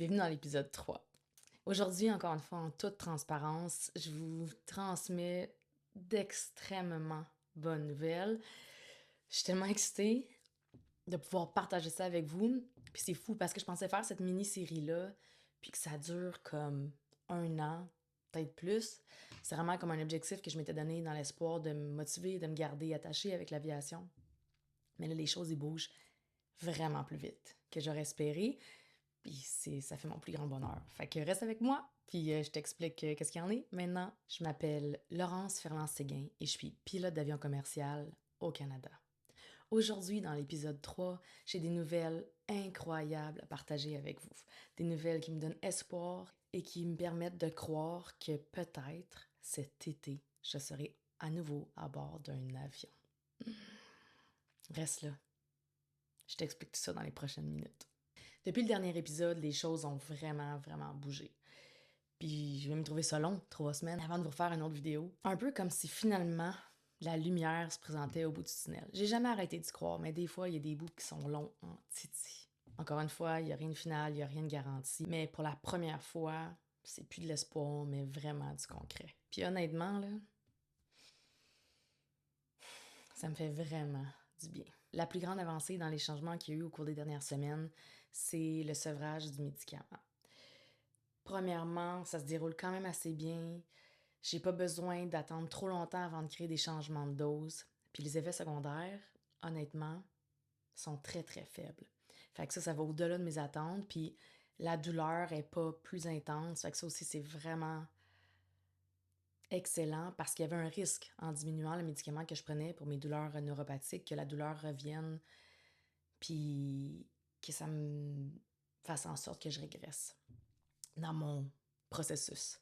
Bienvenue dans l'épisode 3. Aujourd'hui, encore une fois, en toute transparence, je vous transmets d'extrêmement bonnes nouvelles. Je suis tellement excitée de pouvoir partager ça avec vous. Puis c'est fou parce que je pensais faire cette mini-série-là, puis que ça dure comme 1 an, peut-être plus. C'est vraiment comme un objectif que je m'étais donné dans l'espoir de me motiver, de me garder attachée avec l'aviation. Mais là, les choses, ils bougent vraiment plus vite que j'aurais espéré. Puis ça fait mon plus grand bonheur. Fait que reste avec moi, puis je t'explique qu'est-ce qu'il y en est. Maintenant, je m'appelle Laurence Ferland-Séguin et je suis pilote d'avion commercial au Canada. Aujourd'hui, dans l'épisode 3, j'ai des nouvelles incroyables à partager avec vous. Des nouvelles qui me donnent espoir et qui me permettent de croire que peut-être cet été, je serai à nouveau à bord d'un avion. Reste là. Je t'explique tout ça dans les prochaines minutes. Depuis le dernier épisode, les choses ont vraiment bougé. Puis je vais me trouver ça long, 3 semaines, avant de vous refaire une autre vidéo. Un peu comme si finalement la lumière se présentait au bout du tunnel. J'ai jamais arrêté d'y croire, mais des fois, il y a des bouts qui sont longs en titi. Encore une fois, il n'y a rien de final, il n'y a rien de garanti. Mais pour la première fois, c'est plus de l'espoir, mais vraiment du concret. Puis honnêtement, là, ça me fait vraiment du bien. La plus grande avancée dans les changements qu'il y a eu au cours des dernières semaines, c'est le sevrage du médicament. Premièrement, ça se déroule quand même assez bien. J'ai pas besoin d'attendre trop longtemps avant de créer des changements de dose. Puis les effets secondaires, honnêtement, sont très faibles. Fait que ça va au-delà de mes attentes. Puis la douleur est pas plus intense. Fait que ça aussi, c'est vraiment excellent parce qu'il y avait un risque en diminuant le médicament que je prenais pour mes douleurs neuropathiques, que la douleur revienne, puis que ça me fasse en sorte que je régresse dans mon processus.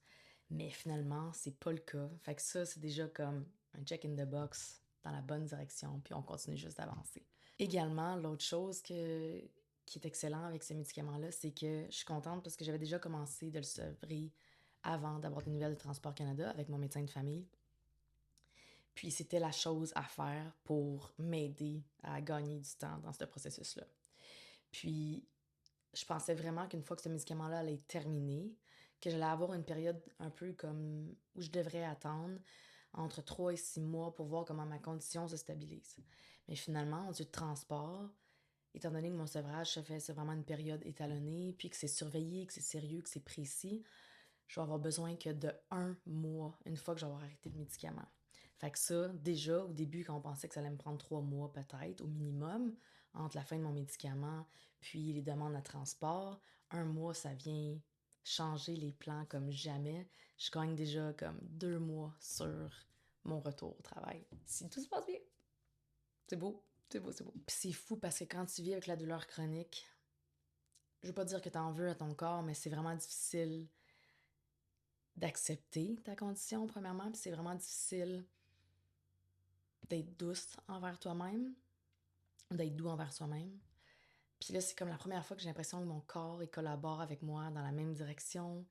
Mais finalement, c'est pas le cas. Fait que ça, c'est déjà comme un check in the box dans la bonne direction, puis on continue juste d'avancer. Également, l'autre chose qui est excellent avec ce médicament-là, c'est que je suis contente parce que j'avais déjà commencé de le sevrer avant d'avoir des nouvelles de Transport Canada avec mon médecin de famille. Puis c'était la chose à faire pour m'aider à gagner du temps dans ce processus-là. Puis je pensais vraiment qu'une fois que ce médicament-là allait être terminé, que j'allais avoir une période un peu comme où je devrais attendre entre 3 et 6 mois pour voir comment ma condition se stabilise. Mais finalement, en dû de transport, étant donné que mon sevrage se fait, c'est vraiment une période étalonnée, puis que c'est surveillé, que c'est sérieux, que c'est précis, je vais avoir besoin que de 1 mois, une fois que je vais avoir arrêté le médicament. Fait que ça, déjà, au début, quand on pensait que ça allait me prendre 3 mois peut-être, au minimum, entre la fin de mon médicament puis les demandes de transport, 1 mois, ça vient changer les plans comme jamais. Je gagne déjà comme 2 mois sur mon retour au travail. Si tout se passe bien, c'est beau, c'est beau, c'est beau. Puis c'est fou parce que quand tu vis avec la douleur chronique, je veux pas dire que t'en veux à ton corps, mais c'est vraiment difficile d'accepter ta condition, premièrement, puis c'est vraiment difficile d'être douce envers toi-même, d'être doux envers soi-même. Puis là, c'est comme la première fois que j'ai l'impression que mon corps, il collabore avec moi dans la même direction.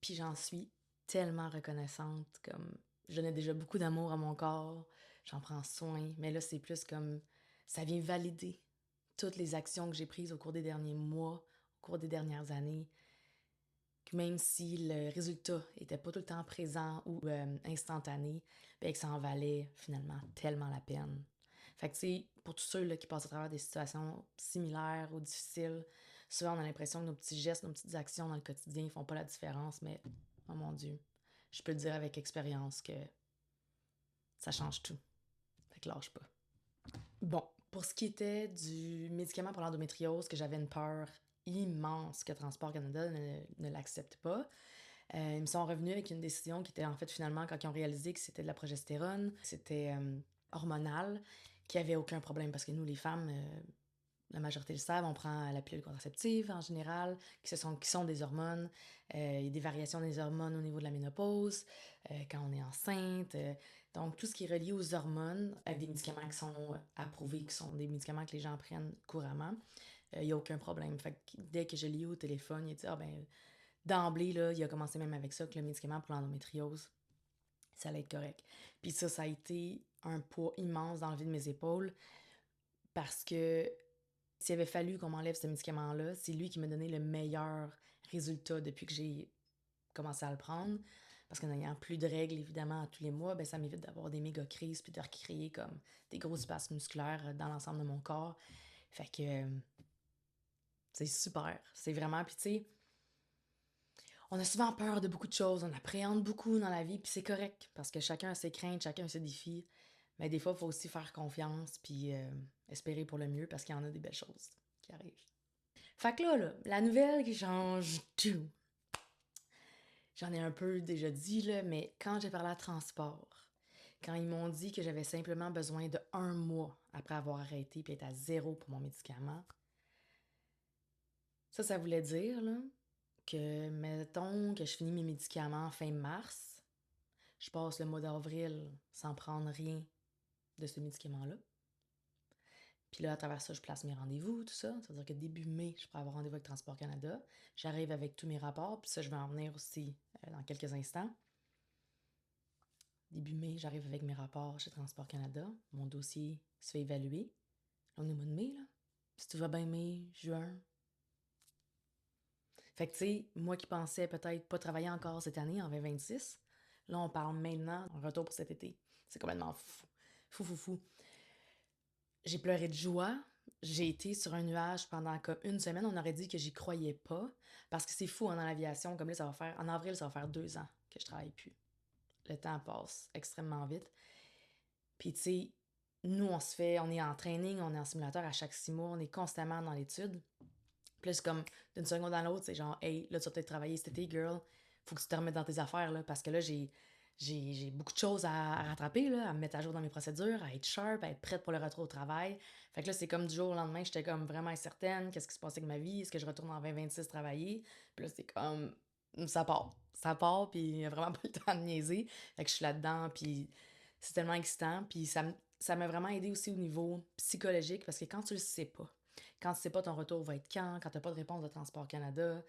Puis j'en suis tellement reconnaissante, comme je donnais déjà beaucoup d'amour à mon corps, j'en prends soin, mais là, c'est plus comme ça vient valider toutes les actions que j'ai prises au cours des derniers mois, au cours des dernières années, que même si le résultat était pas tout le temps présent ou instantané, ben que ça en valait finalement tellement la peine. Fait que tu sais, pour tous ceux là, qui passent à travers des situations similaires ou difficiles, souvent on a l'impression que nos petits gestes, nos petites actions dans le quotidien, ils font pas la différence, mais oh mon Dieu, je peux te dire avec expérience que ça change tout. Fait que lâche pas. Bon, pour ce qui était du médicament pour l'endométriose, que j'avais une peur immense que Transport Canada ne l'accepte pas, ils me sont revenus avec une décision qui était en fait finalement quand ils ont réalisé que c'était de la progestérone, c'était hormonal, qu'il n'y avait aucun problème parce que nous les femmes, la majorité le savent, on prend la pilule contraceptive en général, qui sont des hormones. Il y a des variations des hormones au niveau de la ménopause, quand on est enceinte. Donc, tout ce qui est relié aux hormones, avec des médicaments qui sont approuvés, qui sont des médicaments que les gens prennent couramment, il n'y a aucun problème. Fait que dès que je l'ai eu au téléphone, il a dit, ah ben, d'emblée, là, il a commencé même avec ça, que le médicament pour l'endométriose, ça allait être correct. Puis ça a été un poids immense dans le vide de mes épaules parce que S'il avait fallu qu'on m'enlève ce médicament-là, c'est lui qui m'a donné le meilleur résultat depuis que j'ai commencé à le prendre. Parce qu'en n'ayant plus de règles, évidemment, à tous les mois, ben, ça m'évite d'avoir des méga crises puis de recréer comme des gros spasmes musculaires dans l'ensemble de mon corps. Fait que c'est super. C'est vraiment, puis tu sais, on a souvent peur de beaucoup de choses, on appréhende beaucoup dans la vie, puis c'est correct, parce que chacun a ses craintes, chacun a ses défis. Mais des fois, il faut aussi faire confiance, puis espérer pour le mieux, parce qu'il y en a des belles choses qui arrivent. Fait que là, la nouvelle qui change tout. J'en ai un peu déjà dit, là, mais quand j'ai parlé à Transport, quand ils m'ont dit que j'avais simplement besoin de 1 mois après avoir arrêté puis être à 0 pour mon médicament, ça voulait dire là, que, mettons que je finis mes médicaments fin mars, je passe le mois d'avril sans prendre rien de ce médicament-là. Puis là, à travers ça, je place mes rendez-vous, tout ça. Ça veut dire que début mai, je pourrais avoir rendez-vous avec Transport Canada. J'arrive avec tous mes rapports, puis ça, je vais en venir aussi dans quelques instants. Début mai, j'arrive avec mes rapports chez Transport Canada. Mon dossier se fait évaluer. Là, on est au mois de mai, là. Si tout va bien, mai, juin. Fait que, tu sais, moi qui pensais peut-être pas travailler encore cette année, en 2026, là, on parle maintenant en retour pour cet été. C'est complètement fou. Fou, fou, fou. J'ai pleuré de joie. J'ai été sur un nuage pendant comme une semaine. On aurait dit que j'y croyais pas. Parce que c'est fou hein, dans l'aviation. Comme là, ça va faire, en avril, ça va faire 2 ans que je travaille plus. Le temps passe extrêmement vite. Puis, tu sais, nous, on est en training, on est en simulateur à chaque 6 mois, on est constamment dans l'étude. Puis là, c'est comme d'une seconde à l'autre, c'est genre, hey, là, tu vas peut-être travailler cet été, girl. Faut que tu te remettes dans tes affaires, là, parce que là, j'ai beaucoup de choses à rattraper, là, à me mettre à jour dans mes procédures, à être sharp, à être prête pour le retour au travail. Fait que là, c'est comme du jour au lendemain, j'étais comme vraiment incertaine. Qu'est-ce qui se passait avec ma vie? Est-ce que je retourne en 2026 travailler? Puis là, c'est comme, ça part. Ça part, puis il n'y a vraiment pas le temps de niaiser. Fait que je suis là-dedans, puis c'est tellement excitant. Puis ça m'a vraiment aidé aussi au niveau psychologique, parce que quand tu le sais pas, quand tu sais pas ton retour va être quand t'as pas de réponse de Transport Canada,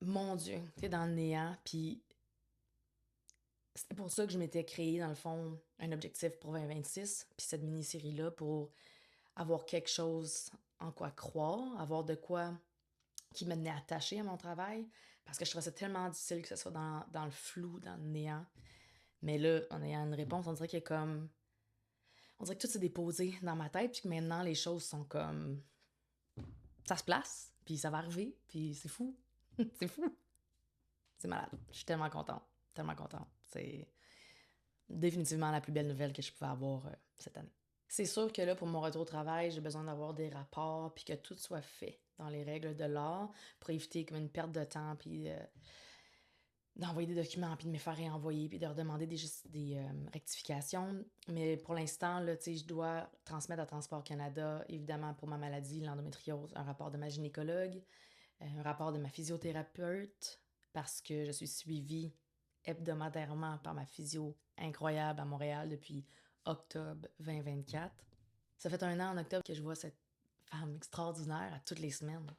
mon Dieu, t'es dans le néant. Puis c'était pour ça que je m'étais créé, dans le fond, un objectif pour 2026, puis cette mini-série-là, pour avoir quelque chose en quoi croire, avoir de quoi qui me tenait attaché à mon travail, parce que je trouvais ça tellement difficile que ce soit dans le flou, dans le néant. Mais là, en ayant une réponse, on dirait qu'il y a comme... On dirait que tout s'est déposé dans ma tête, puis que maintenant, les choses sont comme... Ça se place, puis ça va arriver, puis c'est fou. C'est fou. C'est malade. Je suis tellement contente. Tellement contente. C'est définitivement la plus belle nouvelle que je pouvais avoir cette année. C'est sûr que là, pour mon retour au travail, j'ai besoin d'avoir des rapports puis que tout soit fait dans les règles de l'art pour éviter comme une perte de temps puis d'envoyer des documents puis de me faire réenvoyer puis de redemander des rectifications. Mais pour l'instant, là, tu sais, je dois transmettre à Transport Canada, évidemment, pour ma maladie, l'endométriose, un rapport de ma gynécologue, un rapport de ma physiothérapeute parce que je suis suivie hebdomadairement par ma physio incroyable à Montréal depuis octobre 2024. Ça fait 1 an en octobre que je vois cette femme extraordinaire à toutes les semaines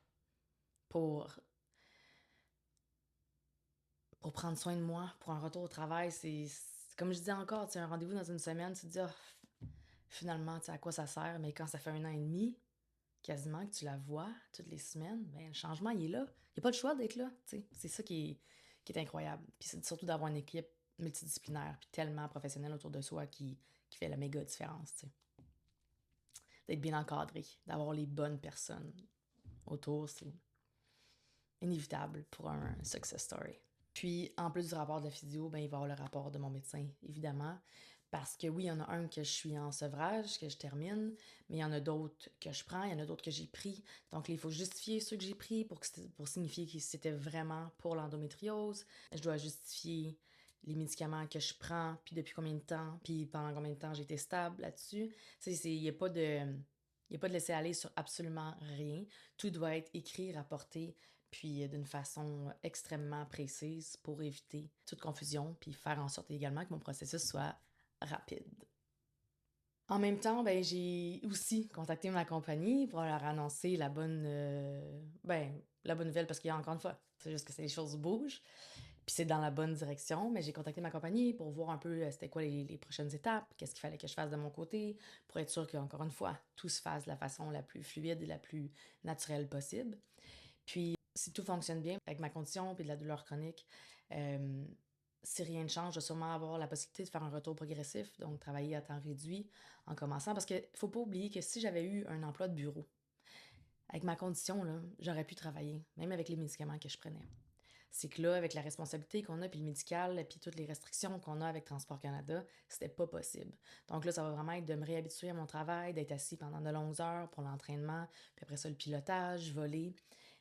pour, pour prendre soin de moi, pour un retour au travail. Comme je disais encore, un rendez-vous dans une semaine, tu te dis, oh, finalement, à quoi ça sert? Mais quand ça fait 1 an et demi, quasiment que tu la vois toutes les semaines, ben, le changement, il est là. Il n'y a pas le choix d'être là. C'est ça qui est incroyable. Puis c'est surtout d'avoir une équipe multidisciplinaire puis tellement professionnelle autour de soi qui fait la méga différence. T'sais. D'être bien encadré, d'avoir les bonnes personnes autour, c'est inévitable pour un success story. Puis, en plus du rapport de la physio, ben, il va y avoir le rapport de mon médecin, évidemment. Parce que oui, il y en a un que je suis en sevrage, que je termine, mais il y en a d'autres que je prends, il y en a d'autres que j'ai pris. Donc, il faut justifier ceux que j'ai pris pour signifier que c'était vraiment pour l'endométriose. Je dois justifier les médicaments que je prends, puis depuis combien de temps, puis pendant combien de temps j'ai été stable là-dessus. Il n'y a pas de... Il n'y a pas de laisser aller sur absolument rien. Tout doit être écrit, rapporté, puis d'une façon extrêmement précise pour éviter toute confusion, puis faire en sorte également que mon processus soit rapide. En même temps, ben, j'ai aussi contacté ma compagnie pour leur annoncer la bonne nouvelle, parce qu'il y a encore une fois, c'est juste que les choses bougent. Puis c'est dans la bonne direction, mais j'ai contacté ma compagnie pour voir un peu c'était quoi les prochaines étapes, qu'est-ce qu'il fallait que je fasse de mon côté, pour être sûr qu'encore une fois, tout se fasse de la façon la plus fluide et la plus naturelle possible. Puis si tout fonctionne bien avec ma condition puis de la douleur chronique, si rien ne change, je vais sûrement avoir la possibilité de faire un retour progressif, donc travailler à temps réduit en commençant. Parce qu'il ne faut pas oublier que si j'avais eu un emploi de bureau, avec ma condition, là, j'aurais pu travailler, même avec les médicaments que je prenais. C'est que là, avec la responsabilité qu'on a, puis le médical, puis toutes les restrictions qu'on a avec Transport Canada, c'était pas possible. Donc là, ça va vraiment être de me réhabituer à mon travail, d'être assis pendant de longues heures pour l'entraînement, puis après ça, le pilotage, voler.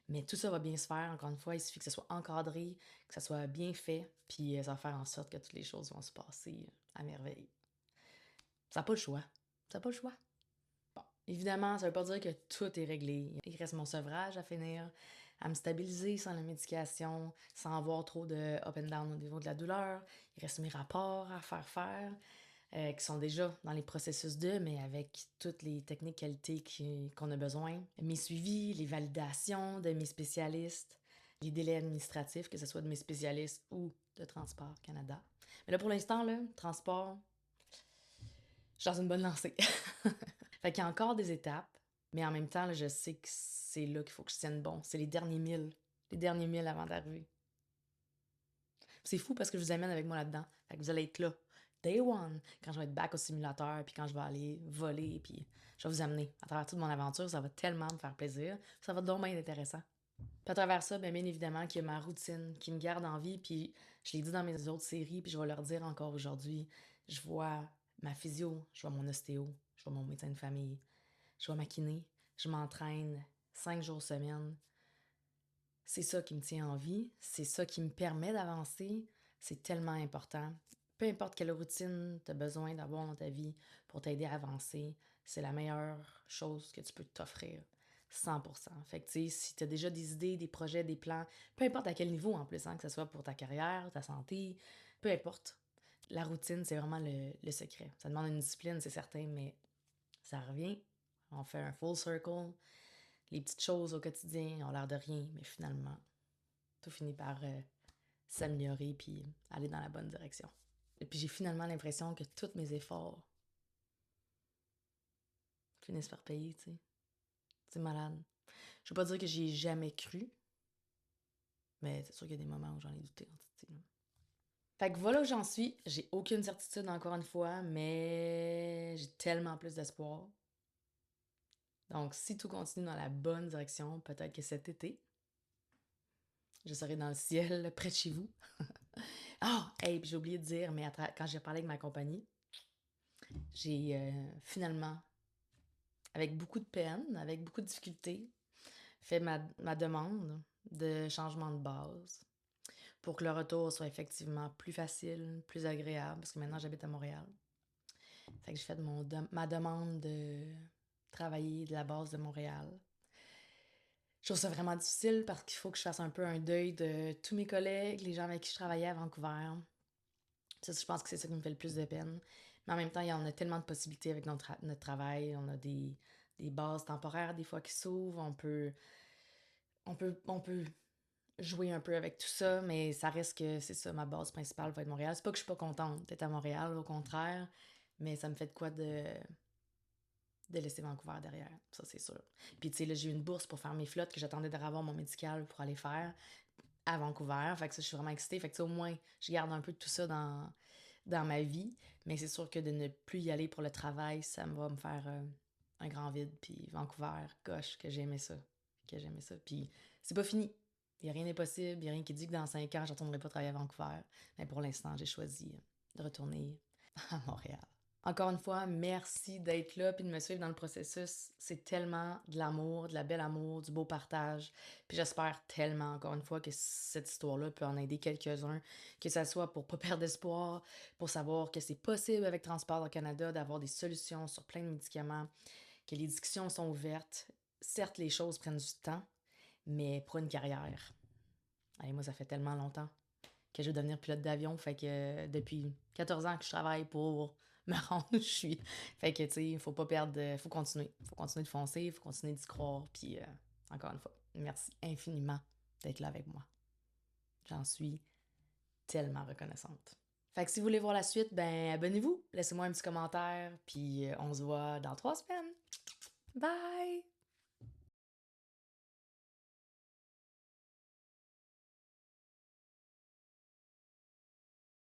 Mais tout ça va bien se faire, encore une fois, il suffit que ce soit encadré, que ça soit bien fait, puis ça va faire en sorte que toutes les choses vont se passer à merveille. Ça n'a pas le choix. Ça n'a pas le choix. Bon, évidemment, ça veut pas dire que tout est réglé. Il reste mon sevrage à finir, à me stabiliser sans la médication, sans avoir trop de up and down au niveau de la douleur. Il reste mes rapports à faire, qui sont déjà dans les processus de, mais avec toutes les techniques qualité qu'on a besoin. Mes suivis, les validations de mes spécialistes, les délais administratifs, que ce soit de mes spécialistes ou de Transport Canada. Mais là, pour l'instant, là, transport, je suis dans une bonne lancée. Fait qu'il y a encore des étapes, mais en même temps, là, je sais que c'est là qu'il faut que je tienne bon. C'est les derniers 1000. Les derniers 1000 avant d'arriver. C'est fou parce que je vous amène avec moi là-dedans. Fait que vous allez être là. Day one, quand je vais être back au simulateur, puis quand je vais aller voler, puis je vais vous amener à travers toute mon aventure. Ça va tellement me faire plaisir. Ça va donc bien être intéressant. Puis à travers ça, bien évidemment, qu'il y a ma routine qui me garde en vie. Puis je l'ai dit dans mes autres séries, puis je vais leur dire encore aujourd'hui. Je vois ma physio, je vois mon ostéo, je vois mon médecin de famille, je vois ma kiné, je m'entraîne 5 jours semaine. C'est ça qui me tient en vie, c'est ça qui me permet d'avancer. C'est tellement important. Peu importe quelle routine tu as besoin d'avoir dans ta vie pour t'aider à avancer, c'est la meilleure chose que tu peux t'offrir. 100%. Fait que, tu sais, si tu as déjà des idées, des projets, des plans, peu importe à quel niveau en plus, hein, que ce soit pour ta carrière, ta santé, peu importe. La routine, c'est vraiment le secret. Ça demande une discipline, c'est certain, mais ça revient. On fait un full circle. Les petites choses au quotidien ont l'air de rien, mais finalement, tout finit par s'améliorer puis aller dans la bonne direction. Et puis j'ai finalement l'impression que tous mes efforts finissent par payer, tu sais. C'est malade. Je veux pas dire que j'y ai jamais cru, mais c'est sûr qu'il y a des moments où j'en ai douté. Fait que voilà où j'en suis. J'ai aucune certitude encore une fois, mais j'ai tellement plus d'espoir. Donc si tout continue dans la bonne direction, peut-être que cet été, je serai dans le ciel près de chez vous. Ah! Hey, puis j'ai oublié de dire, mais quand j'ai parlé avec ma compagnie, j'ai finalement, avec beaucoup de peine, avec beaucoup de difficulté, fait ma demande de changement de base pour que le retour soit effectivement plus facile, plus agréable, parce que maintenant j'habite à Montréal. Fait que j'ai fait ma demande de travailler de la base de Montréal. Je trouve ça vraiment difficile parce qu'il faut que je fasse un peu un deuil de tous mes collègues, les gens avec qui je travaillais à Vancouver. Ça, je pense que c'est ça qui me fait le plus de peine. Mais en même temps, on a tellement de possibilités avec notre travail. On a des bases temporaires des fois qui s'ouvrent. On peut jouer un peu avec tout ça, mais ça reste que c'est ça, ma base principale va être Montréal. C'est pas que je suis pas contente d'être à Montréal, au contraire, mais ça me fait de quoi de laisser Vancouver derrière, ça c'est sûr. Puis tu sais, là, j'ai eu une bourse pour faire mes flottes que j'attendais de revoir mon médical pour aller faire à Vancouver. Fait que ça, je suis vraiment excitée. Fait que au moins, je garde un peu de tout ça dans ma vie. Mais c'est sûr que de ne plus y aller pour le travail, ça va me faire un grand vide. Puis Vancouver, gosh, que j'aimais ça. Que j'aimais ça. Puis c'est pas fini. Il n'y a rien d'impossible. Il n'y a rien qui dit que dans 5 ans, je ne retournerai pas travailler à Vancouver. Mais pour l'instant, j'ai choisi de retourner à Montréal. Encore une fois, merci d'être là puis de me suivre dans le processus. C'est tellement de l'amour, de la belle amour, du beau partage. Puis j'espère tellement, encore une fois, que cette histoire-là peut en aider quelques-uns, que ça soit pour pas perdre espoir, pour savoir que c'est possible avec Transport au Canada d'avoir des solutions sur plein de médicaments, que les discussions sont ouvertes. Certes, les choses prennent du temps, mais pour une carrière. Allez, moi, ça fait tellement longtemps que je veux devenir pilote d'avion. Fait que depuis 14 ans que je travaille pour me rendre où je suis. Fait que, tu sais, il faut pas perdre. Faut continuer. Faut continuer de foncer, faut continuer d'y croire. Puis, encore une fois, merci infiniment d'être là avec moi. J'en suis tellement reconnaissante. Fait que si vous voulez voir la suite, ben abonnez-vous, laissez-moi un petit commentaire, puis on se voit dans 3 semaines. Bye!